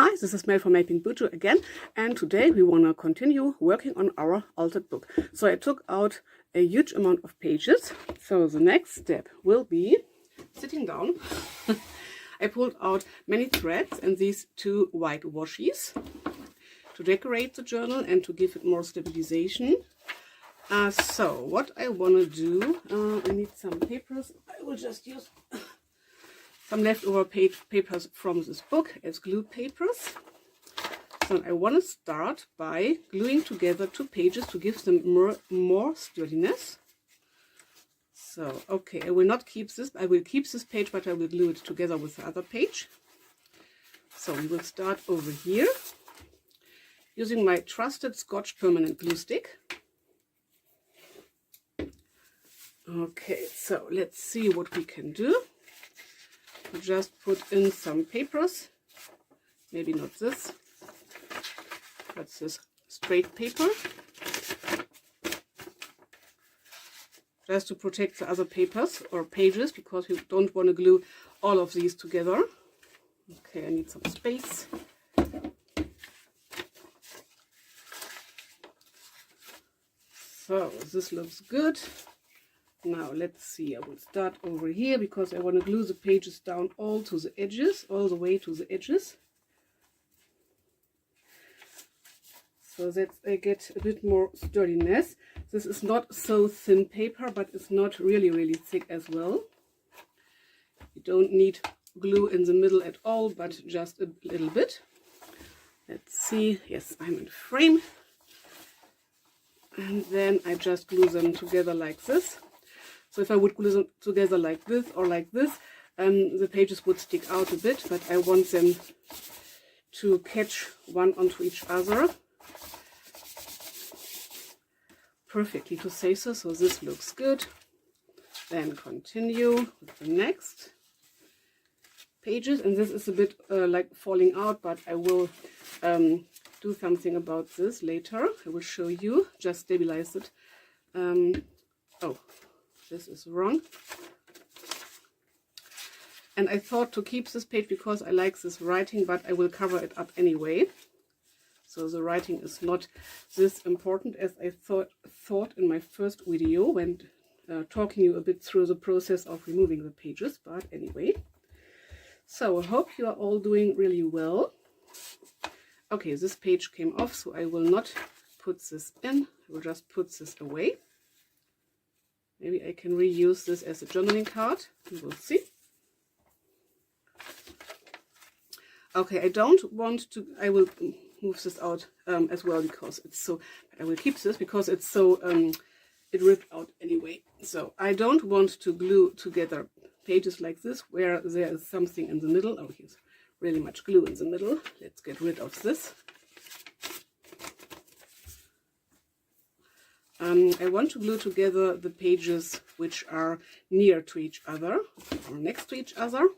Hi, this is Mel from Making Buju again, and today we want to continue working on our altered book. So I took out a huge amount of pages. So the next step will be sitting down. I pulled out many threads and these two white washies to decorate the journal and to give it more stabilization. So what I want to do, I need some papers. I will just use some leftover papers from this book as glue papers. So I want to start by gluing together two pages to give them more sturdiness. So, okay, I will not keep this. I will keep this page, but I will glue it together with the other page. So we will start over here using my trusted Scotch permanent glue stick. Okay, so let's see what we can do. Just put in some papers, maybe not this, that's this straight paper, just to protect the other papers or pages, because we don't want to glue all of these together. Okay, I need some space. So this looks good. Now let's see, I will start over here because I want to glue the pages down all to the edges, all the way to the edges, so that I get a bit more sturdiness. This is not so thin paper, but it's not really thick as well. You don't need glue in the middle at all, but just a little bit. Let's see, yes, I'm in frame. And then I just glue them together like this. So if I would glue them together like this or like this, the pages would stick out a bit, but I want them to catch one onto each other perfectly, to say so. So this looks good. Then continue with the next pages, and this is a bit like falling out, but I will do something about this later. I will show you, just stabilize it. Oh, this is wrong. And I thought to keep this page because I like this writing, but I will cover it up anyway. So the writing is not this important as I thought in my first video when talking you a bit through the process of removing the pages. But anyway, so I hope you are all doing really well. Okay, this page came off, so I will not put this in. I will just put this away. Maybe I can reuse this as a journaling card. We will see. Okay, I don't want to, I will move this out as well because it's so, I will keep this because it's so, it ripped out anyway. So I don't want to glue together pages like this where there is something in the middle. Oh, here's really much glue in the middle. Let's get rid of this. I want to glue together the pages which are near to each other or next to each other.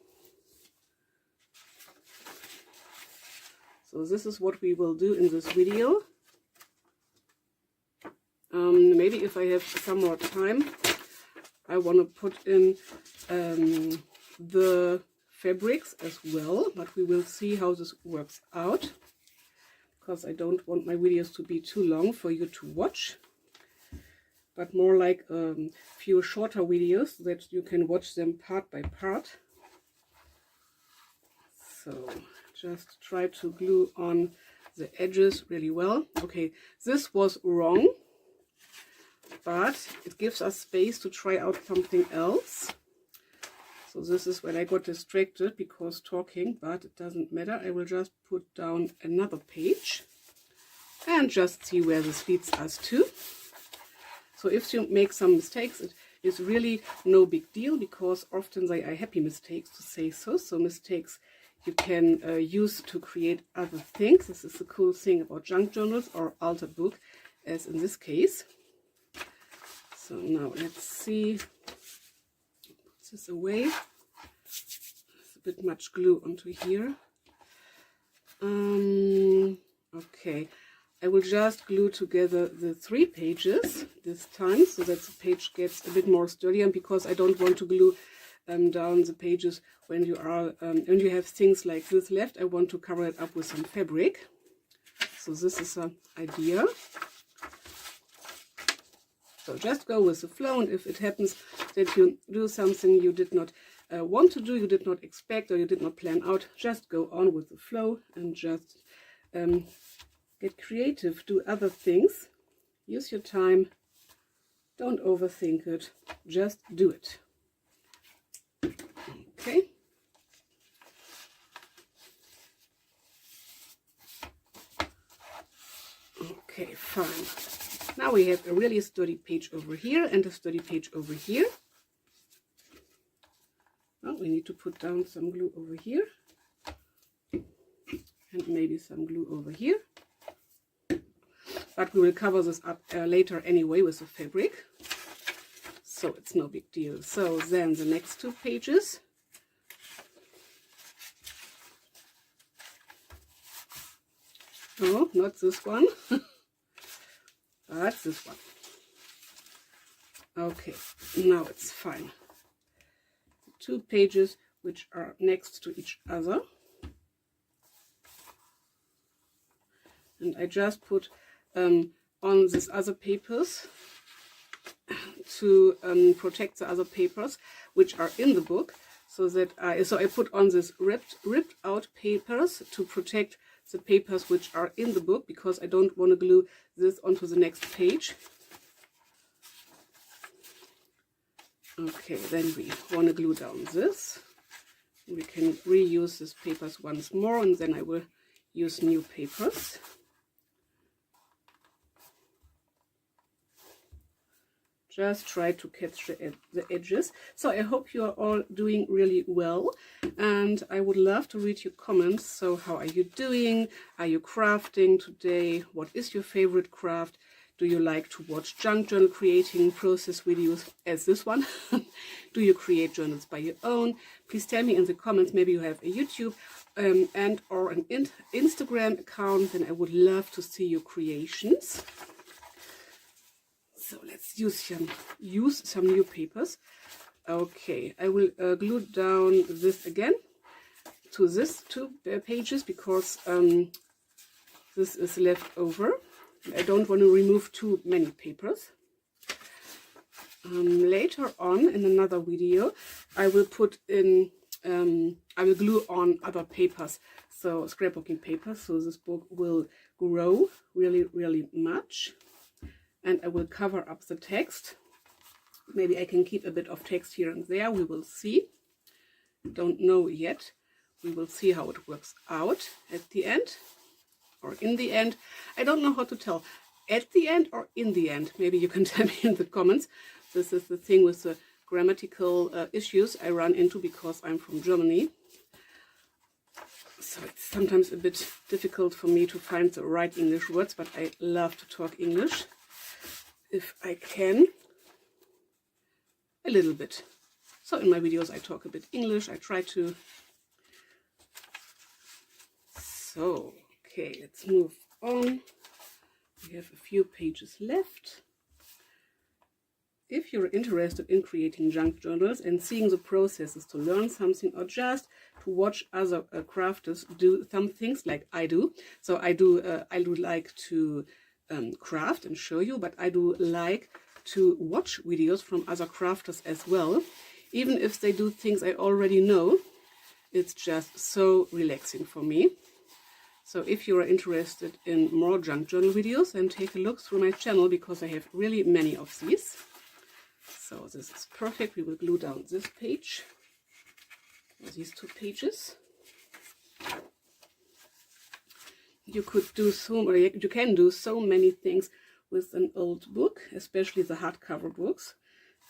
So this is what we will do in this video. Maybe if I have some more time, I want to put in the fabrics as well, but we will see how this works out, because I don't want my videos to be too long for you to watch, but more like a few shorter videos that you can watch them part by part. So just try to glue on the edges really well. Okay, this was wrong, but it gives us space to try out something else. So this is when I got distracted because talking, but it doesn't matter. I will just put down another page and just see where this leads us to. So if you make some mistakes, it is really no big deal, because often they are happy mistakes, to say so. So mistakes you can use to create other things. This is the cool thing about junk journals or altered book, as in this case. So now let's see. Put this away. There's a bit much glue onto here. Okay. I will just glue together the 3 pages this time, so that the page gets a bit more sturdy, and because I don't want to glue down the pages when you are when you have things like this left. I want to cover it up with some fabric. So this is an idea. So just go with the flow, and if it happens that you do something you did not want to do, you did not expect, or you did not plan out, just go on with the flow and just get creative, do other things, use your time, don't overthink it, just do it. Okay. Okay, fine. Now we have a really sturdy page over here and a sturdy page over here. Well, we need to put down some glue over here and maybe some glue over here. But we will cover this up later anyway with the fabric, so it's no big deal. So then the next two pages. Oh, not this one. That's this one. Okay, now it's fine. Two pages which are next to each other. And I just put on these other papers to protect the other papers which are in the book, so that I put on this ripped out papers to protect the papers which are in the book, because I don't want to glue this onto the next page. Okay, then we want to glue down this. We can reuse these papers once more, and then I will use new papers. Just try to catch the edges. So I hope you are all doing really well, and I would love to read your comments. So how are you doing? Are you crafting today? What is your favorite craft? Do you like to watch junk journal creating process videos as this one? Do you create journals by your own? Please tell me in the comments. Maybe you have a YouTube and or an Instagram account, and I would love to see your creations. So let's use some new papers. Okay, I will glue down this again to this two pages, because this is left over. I don't want to remove too many papers. Later on in another video, I will put in, I will glue on other papers, so scrapbooking papers, so this book will grow really, really much. And I will cover up the text. Maybe I can keep a bit of text here and there. We will see. Don't know yet. We will see how it works out at the end or in the end. I don't know how to tell. At the end or in the end. Maybe you can tell me in the comments. This is the thing with the grammatical issues I run into because I'm from Germany. So it's sometimes a bit difficult for me to find the right English words, but I love to talk English. If I can, a little bit. So in my videos I talk a bit English, I try to. So, okay, let's move on. We have a few pages left. If you're interested in creating junk journals and seeing the processes to learn something, or just to watch other crafters do some things like I do. So I do like to craft and show you, but I do like to watch videos from other crafters as well, even if they do things I already know. It's just so relaxing for me. So if you are interested in more junk journal videos, then take a look through my channel, because I have really many of these. So this is perfect. We will glue down this page, these two pages. You could do you can do so many things with an old book, especially the hardcover books.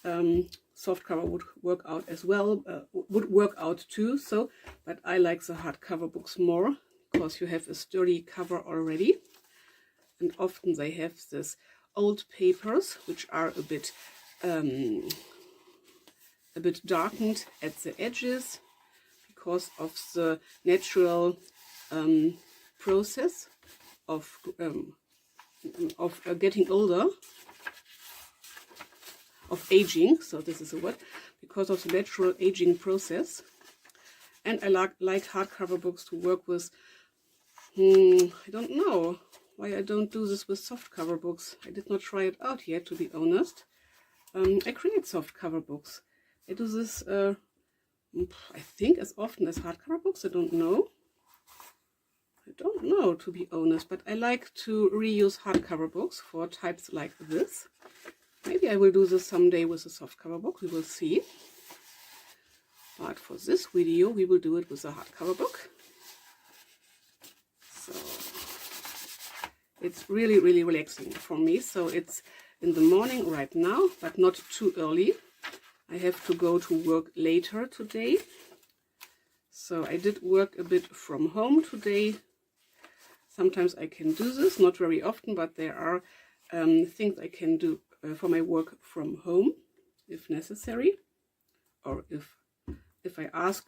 Softcover would work out as well, would work out too. So, but I like the hardcover books more, because you have a sturdy cover already, and often they have this old papers which are a bit darkened at the edges because of the natural process of getting older, of aging. So this is a word, because of the natural aging process. And I like hardcover books to work with. I don't know why I don't do this with softcover books. I did not try it out yet, to be honest. I create softcover books. I do this, I think, as often as hardcover books. I don't know. To be honest, but I like to reuse hardcover books for types like this. Maybe I will do this someday with a softcover book. We will see. But for this video, we will do it with a hardcover book. So it's really, really relaxing for me. So it's in the morning right now, but not too early. I have to go to work later today. So I did work a bit from home today. Sometimes I can do this, not very often, but there are things I can do for my work from home if necessary, or if I ask.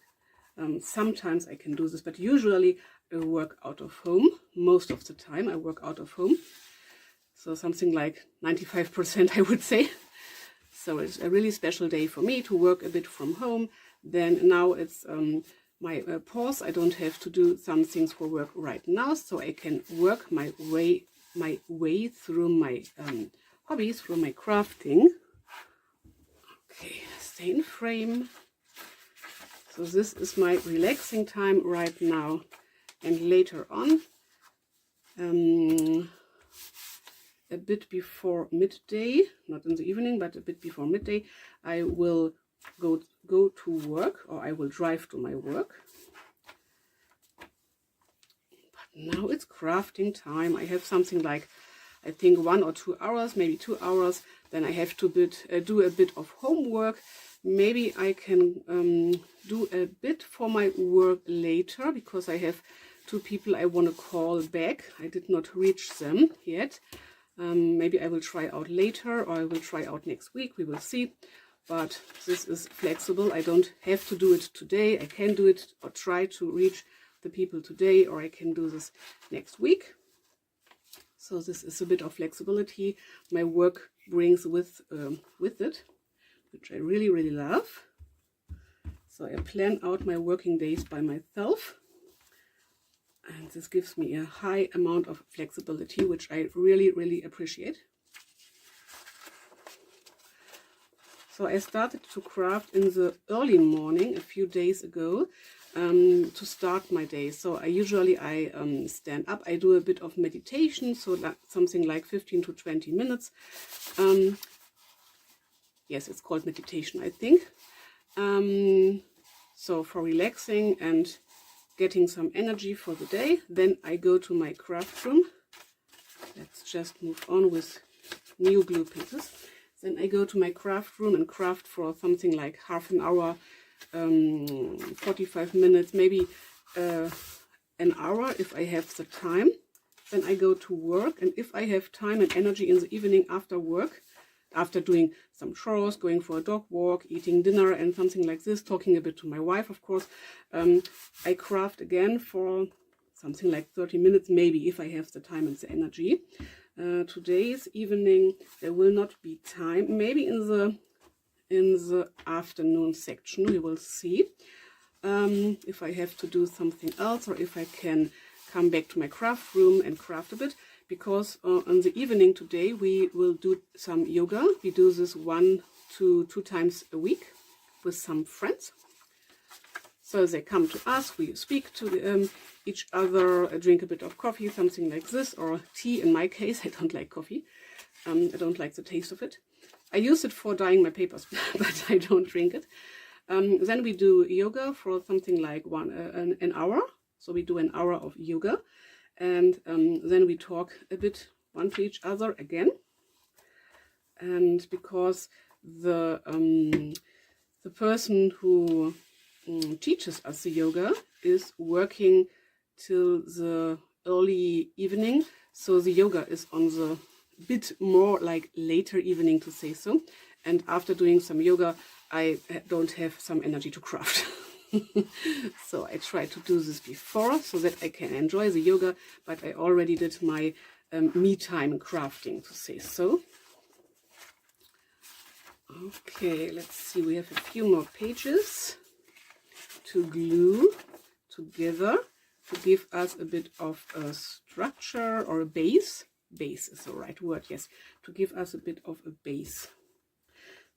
Sometimes I can do this, but usually I work out of home. Most of the time I work out of home. So something like 95%, I would say. So it's a really special day for me to work a bit from home. Then now it's my pause. I don't have to do some things for work right now, so I can work my way through my hobbies, through my crafting. Okay, stay in frame. So this is my relaxing time right now, and later on, a bit before midday, not in the evening, but a bit before midday, I will go to work, or I will drive to my work. But now it's crafting time. I have something like, I think 1 or 2 hours, maybe 2 hours. Then I have to do a bit of homework. Maybe I can do a bit for my work later, because I have 2 people I want to call back. I did not reach them yet. Maybe I will try out later, or I will try out next week. We will see. But this is flexible. I don't have to do it today. I can do it or try to reach the people today, or I can do this next week. So this is a bit of flexibility my work brings with it, which I really, really love. So I plan out my working days by myself. And this gives me a high amount of flexibility, which I really, really appreciate. So I started to craft in the early morning a few days ago to start my day. So I usually stand up. I do a bit of meditation, so something like 15 to 20 minutes. Yes, it's called meditation, I think. So for relaxing and getting some energy for the day. Then I go to my craft room. Let's just move on with new glue pieces. Then I go to my craft room and craft for something like half an hour, 45 minutes, maybe an hour if I have the time. Then I go to work, and if I have time and energy in the evening after work, after doing some chores, going for a dog walk, eating dinner and something like this, talking a bit to my wife, of course, I craft again for something like 30 minutes, maybe, if I have the time and the energy. Today's evening there will not be time. Maybe in the afternoon section we will see if I have to do something else, or if I can come back to my craft room and craft a bit. Because on the evening today we will do some yoga. We do this 1 to 2 times a week with some friends. So they come to us, we speak to each other, drink a bit of coffee, something like this, or tea in my case. I don't like coffee. I don't like the taste of it. I use it for dyeing my papers, but I don't drink it. Then we do yoga for something like an hour. So we do an hour of yoga. And then we talk a bit one to each other again. And because the person who teaches us the yoga is working till the early evening, so the yoga is on the bit more like later evening, to say so. And after doing some yoga, I don't have some energy to craft. So I try to do this before so that I can enjoy the yoga, but I already did my me time crafting, to say so. Okay, let's see, we have a few more pages to glue together to give us a bit of a structure or a base. Base is the right word, yes, to give us a bit of a base.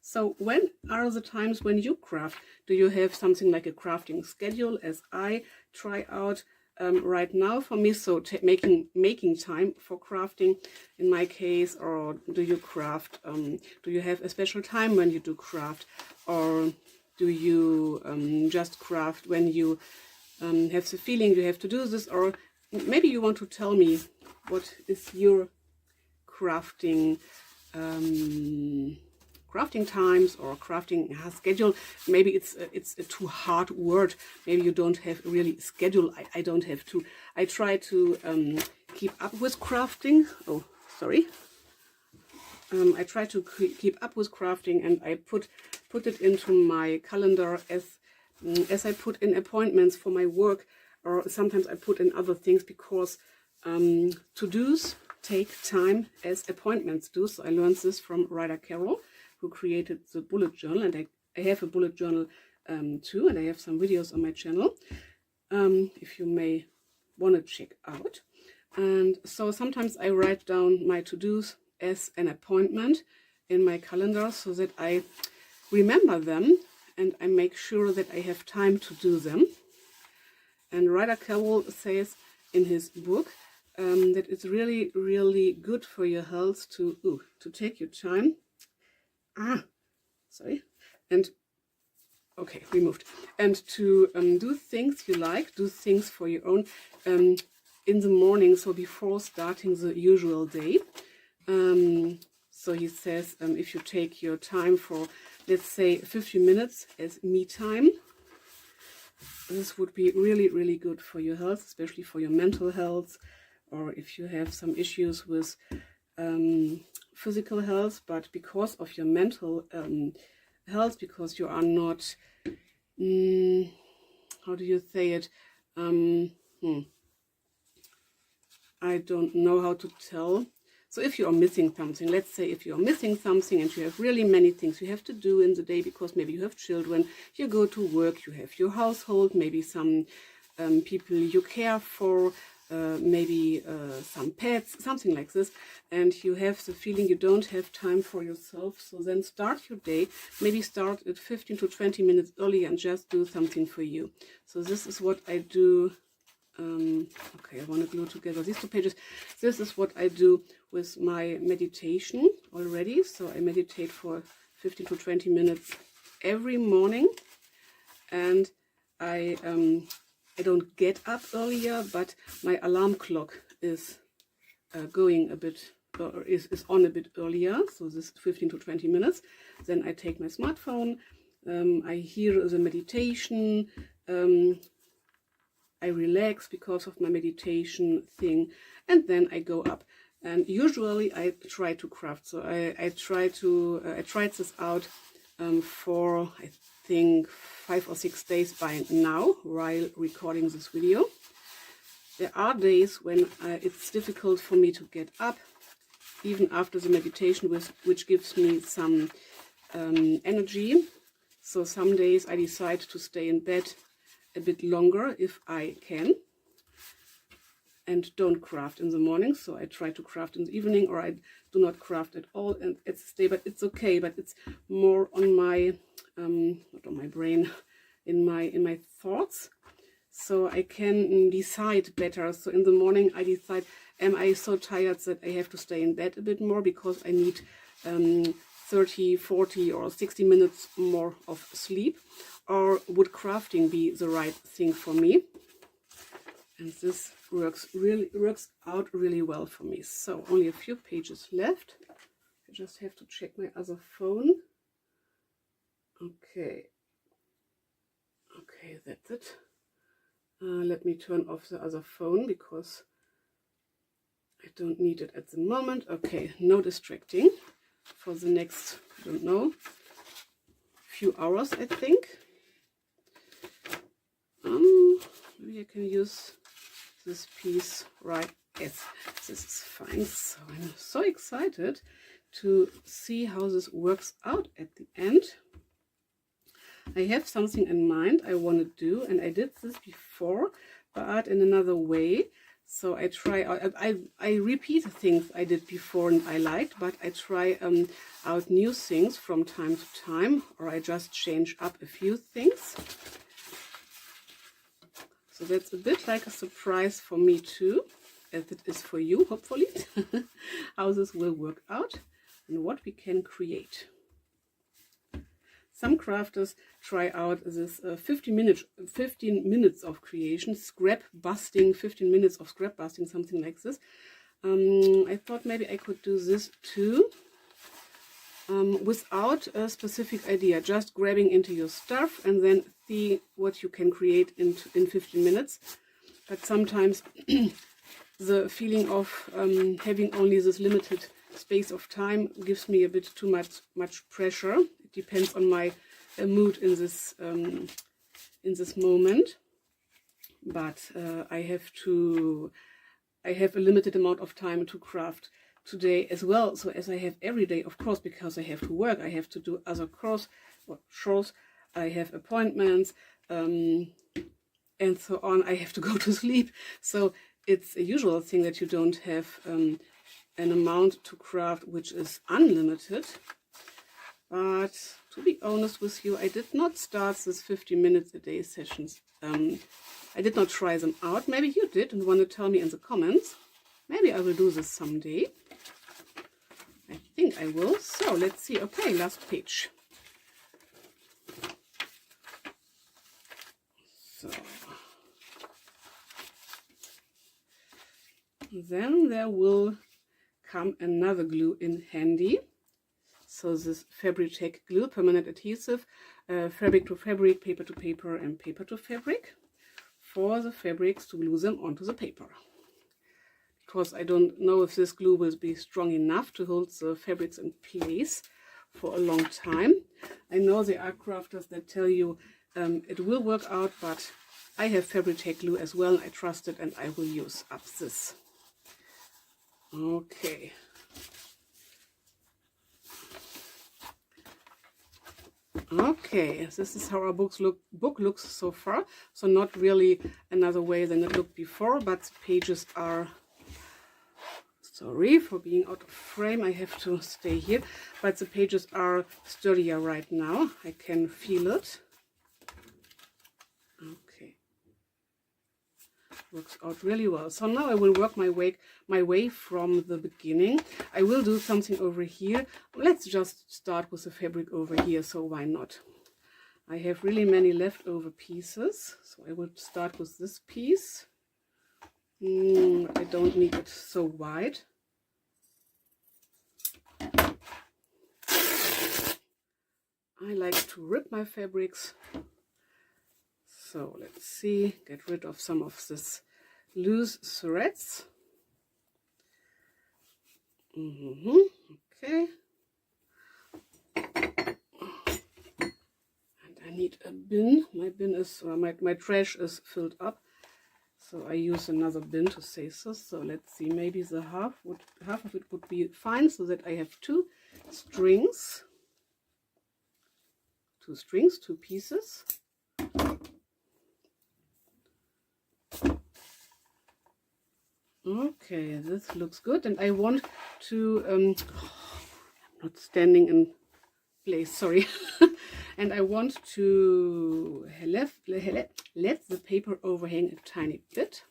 So when are the times when you craft? Do you have something like a crafting schedule, as I try out right now for me? So making time for crafting in my case, or do you craft? Do you have a special time when you do craft, or do you just craft when you have the feeling you have to do this? Or maybe you want to tell me what is your crafting crafting times or crafting schedule. Maybe it's a too hard word. Maybe you don't have really schedule. I don't have to. I try to keep up with crafting. Oh, sorry. I try to keep up with crafting, and I put it into my calendar as I put in appointments for my work, or sometimes I put in other things, because to-dos take time as appointments do. So I learned this from Ryder Carroll, who created the bullet journal, and I have a bullet journal too, and I have some videos on my channel if you may want to check out. And so sometimes I write down my to-dos as an appointment in my calendar, so that I remember them and I make sure that I have time to do them. And Ryder Carroll says in his book that it's really, really good for your health to take your time. And okay, removed. And to do things you like, do things for your own in the morning, so before starting the usual day. So he says, if you take your time for, let's say, 50 minutes as me time, this would be really, really good for your health, especially for your mental health, or if you have some issues with physical health, but because of your mental health, because you are not, how do you say it? I don't know how to tell. So if you are missing something, let's say if you are missing something and you have really many things you have to do in the day, because maybe you have children, you go to work, you have your household, maybe some people you care for, maybe some pets, something like this, and you have the feeling you don't have time for yourself. So then start your day, maybe start at 15 to 20 minutes early and just do something for you. So this is what I do. Okay, I want to glue together these two pages. This is what I do with my meditation already. So I meditate for 15 to 20 minutes every morning, and I don't get up earlier, but my alarm clock is going a bit, is on a bit earlier. So this 15 to 20 minutes. Then I take my smartphone, I hear the meditation, I relax because of my meditation thing, and then I go up. And usually I try to craft. So I tried this out for, I think, 5 or 6 days by now while recording this video. There are days when it's difficult for me to get up, even after the meditation, which gives me some energy. So some days I decide to stay in bed a bit longer if I can, and don't craft in the morning. So I try to craft in the evening, or I do not craft at all, and it's stay, but it's okay. But it's more on my not on my brain, in my thoughts, so I can decide better. So in the morning I decide, am I so tired that I have to stay in bed a bit more because I need 30, 40 or 60 minutes more of sleep, or would crafting be the right thing for me? And this works out really well for me. So only a few pages left. I just have to check my other phone. Okay, that's it. Let me turn off the other phone because I don't need it at the moment. Okay, no distracting for the next, I don't know, few hours, I think. Maybe I can use this piece right. Yes, this is fine. So I'm so excited to see how this works out at the end. I have something in mind I want to do, and I did this before, but in another way. So I try out, I repeat things I did before and I liked, but I try out new things from time to time, or I just change up a few things. So that's a bit like a surprise for me too, as it is for you, hopefully, how this will work out and what we can create. Some crafters try out this 15 minutes of creation, scrap busting, 15 minutes of scrap busting, something like this. I thought maybe I could do this too, without a specific idea, just grabbing into your stuff and then see what you can create in 15 minutes. But sometimes the feeling of having only this limited space of time gives me a bit too much pressure. It depends on my mood in this moment. But I have a limited amount of time to craft today as well. So as I have every day, of course, because I have to work, I have to do other chores, I have appointments, and so on. I have to go to sleep. So it's a usual thing that you don't have an amount to craft which is unlimited. But to be honest with you, I did not start this 50 minutes a day sessions. I did not try them out. Maybe you did and want to tell me in the comments. Maybe I will do this someday. I think I will. So let's see. Okay, last page. So then there will come another glue in handy. So this Fabri-Tac glue, permanent adhesive, fabric to fabric, paper to paper, and paper to fabric, for the fabrics to glue them onto the paper. Because I don't know if this glue will be strong enough to hold the fabrics in place for a long time. I know there are crafters that tell you it will work out, but I have Fabri-Tac glue as well. I trust it and I will use up this. Okay. Okay, this is how our book looks so far. So not really another way than it looked before, but the pages are, sorry for being out of frame, I have to stay here, but the pages are sturdier right now. I can feel it. Okay, works out really well. So now I will work my way from the beginning. I will do something over here. Let's just start with the fabric over here, so why not? I have really many leftover pieces, so I will start with this piece. I don't need it so wide. I like to rip my fabrics. So let's see, get rid of some of this loose threads. Okay. And I need a bin. My bin is, my trash is filled up. So I use another bin to save this. So let's see, maybe the half of it would be fine, so that I have two strings. Two pieces. Okay, this looks good, and I want to, I'm not standing in place, sorry. And I want to let the paper overhang a tiny bit.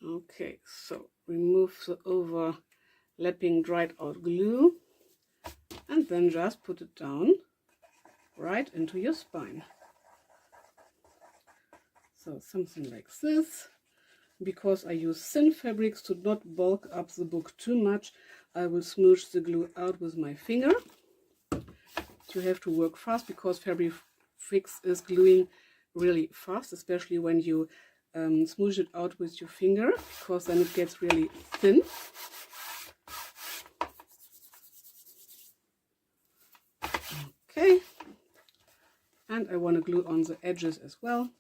Okay, so remove the overlapping dried out glue, and then just put it down right into your spine. So something like this. Because I use thin fabrics to not bulk up the book too much, I will smoosh the glue out with my finger. You have to work fast, because Fabri-Fix is gluing really fast, especially when you smoosh it out with your finger, because then it gets really thin. Okay, and I want to glue on the edges as well.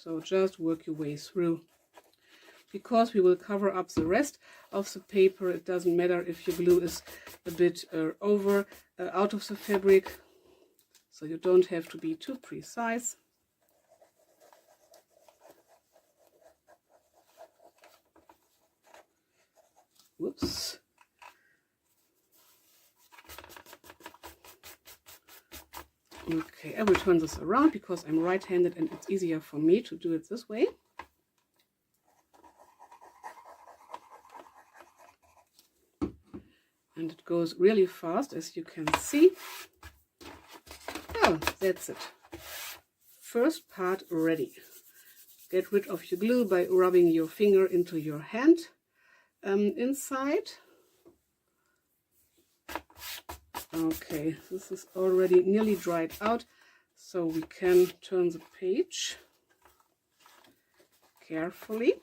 So just work your way through. because we will cover up the rest of the paper. It doesn't matter if your glue is a bit out of the fabric, so you don't have to be too precise. Whoops. Okay, I will turn this around because I'm right-handed and it's easier for me to do it this way. And it goes really fast, as you can see. Oh, that's it. First part ready. Get rid of your glue by rubbing your finger into your hand inside. Okay, this is already nearly dried out, so we can turn the page carefully.